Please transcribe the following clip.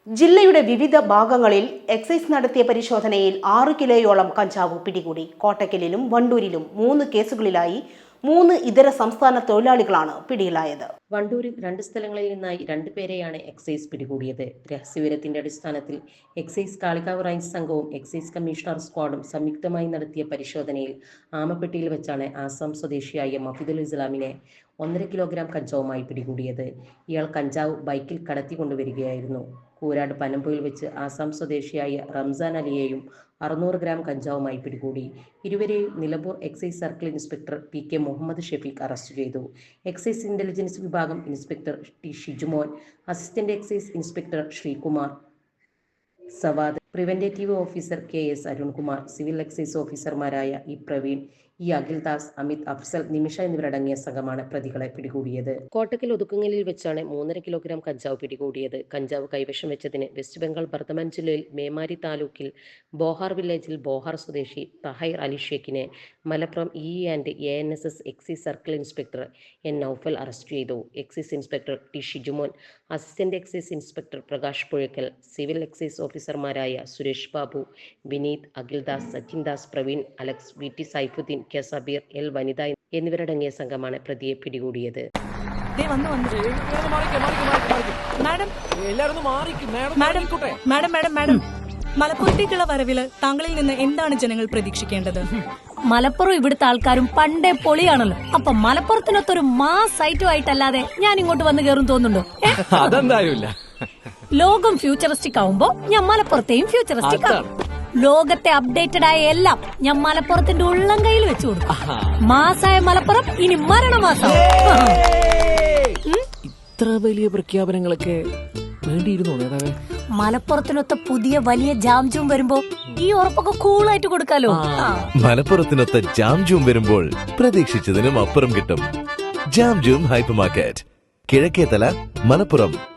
ജില്ലയുടെ വിവിധ ഭാഗങ്ങളിൽ എക്സൈസ് നടത്തിയ പരിശോധനയിൽ 6 കിലോയോളം കഞ്ചാവ് പിടികൂടി. കോട്ടക്കലിലും വണ്ടൂരിലും 3 കേസുകളിലായി 3 ഇതര സംസ്ഥാന തൊഴിലാളികളാണ് പിടിയിലായത്. വണ്ടൂരിൽ 2 സ്ഥലങ്ങളിൽ നിന്നായി 2 പേരെയാണ് എക്സൈസ് പിടികൂടിയത്. രഹസ്യവിവരത്തിന്റെ അടിസ്ഥാനത്തിൽ എക്സൈസ് കാളികാവ് റേഞ്ച് സംഘവും എക്സൈസ് കമ്മീഷണർ സ്ക്വാഡും സംയുക്തമായി നടത്തിയ പരിശോധനയിൽ ആമപ്പെട്ടിയിൽ വെച്ചാണ് ആസാം സ്വദേശിയായ മഫീദുൽ ഇസ്ലാമിനെ 1.5 കിലോഗ്രാം കഞ്ചാവുമായി പിടികൂടിയത്. ഇയാൾ കഞ്ചാവ് ബൈക്കിൽ കടത്തിക്കൊണ്ടുവരികയായിരുന്നു. കൂരാട് പനമ്പുയിൽ വെച്ച് ആസാം സ്വദേശിയായ റംസാൻ അലിയെയും 600 ഗ്രാം കഞ്ചാവുമായി പിടികൂടി. ഇരുവരെയും Nilambur excise circle inspector PK Muhammad Shefeeq arrest ചെയ്തു. എക്സൈസ് ഇന്റലിജൻസ് വിഭാഗം inspector T Shijumon, assistant excise inspector Sreekumar Savad, preventive officer KS Arunkumar, civil excise ഓഫീസർമാരായ E പ്രവീൺ, E അഖിൽദാസ്, അമിത്, അഫ്സൽ, നിമിഷ എന്നിവരടങ്ങിയ സംഘമാണ് പ്രതികളെ പിടികൂടിയത്. കോട്ടക്കൽ ഒതുക്കുങ്ങലിൽ വെച്ചാണ് 3.5 കിലോഗ്രാം കഞ്ചാവ് പിടികൂടിയത്. കഞ്ചാവ് കൈവശം വെച്ചതിന് വെസ്റ്റ് ബംഗാൾ ബർധമാൻ ജില്ലയിൽ മേമാരി താലൂക്കിൽ ബോഹാർ വില്ലേജിൽ ബോഹാർ സ്വദേശി തഹൈർ അലി ഷേഖിനെ Malappuram EE&ANSS excise circle inspector N Noufal arrest ചെയ്തു. Excise inspector T Shijumon, assistant excise inspector Prakash Puzhakkal, civil excise ഓഫീസർമാരായ Suresh Babu, Vineeth, Akhildas, Sachin Das, Praveen, Alex, VT Saifuddin, K Sabeer, L Vanitha എന്നിവരടങ്ങിയ സംഘമാണ് പ്രതിയെ പിടികൂടിയത്. മലപ്പുറത്തേക്കുള്ള വരവില് താങ്കളിൽ നിന്ന് എന്താണ് ജനങ്ങൾ പ്രതീക്ഷിക്കേണ്ടത്? മലപ്പുറം ഇവിടുത്തെ ആൾക്കാരും പണ്ടേ പൊളിയാണല്ലോ. അപ്പൊ മലപ്പുറത്തിനൊത്തൊരു മാസ് ഐറ്റം ആയിട്ടല്ലാതെ ഞാൻ ഇങ്ങോട്ട് വന്ന് കയറും തോന്നുന്നുണ്ടോ? അതെന്തായാലും ലോകം ഫ്യൂച്ചറിസ്റ്റിക് ആവുമ്പോ ഞാൻ മലപ്പുറത്തെയും ഫ്യൂച്ചറിസ്റ്റിക് ആവും. ലോകത്തെ അപ്ഡേറ്റഡ് ആയ എല്ലാം ഞാൻ മലപ്പുറത്തിന്റെ ഉള്ളം കയ്യിൽ വെച്ചു കൊടുക്കും. മാസായ മലപ്പുറം ഇനി മരണമാസം. ഇത്ര വലിയ പ്രഖ്യാപനങ്ങളൊക്കെ വേണ്ടിയിരുന്നു നേതാവേ. മലപ്പുറത്തിനൊത്ത പുതിയ വലിയ ജാംജൂം വരുമ്പോ ഈ ഉറപ്പൊക്കെ കൂളായിട്ട് കൊടുക്കാലോ. മലപ്പുറത്തിനൊത്ത ജാംജൂം വരുമ്പോൾ പ്രതീക്ഷിച്ചതിനും അപ്പുറം കിട്ടും. Jamjoom hyper market, Kizhakkethala, Malappuram.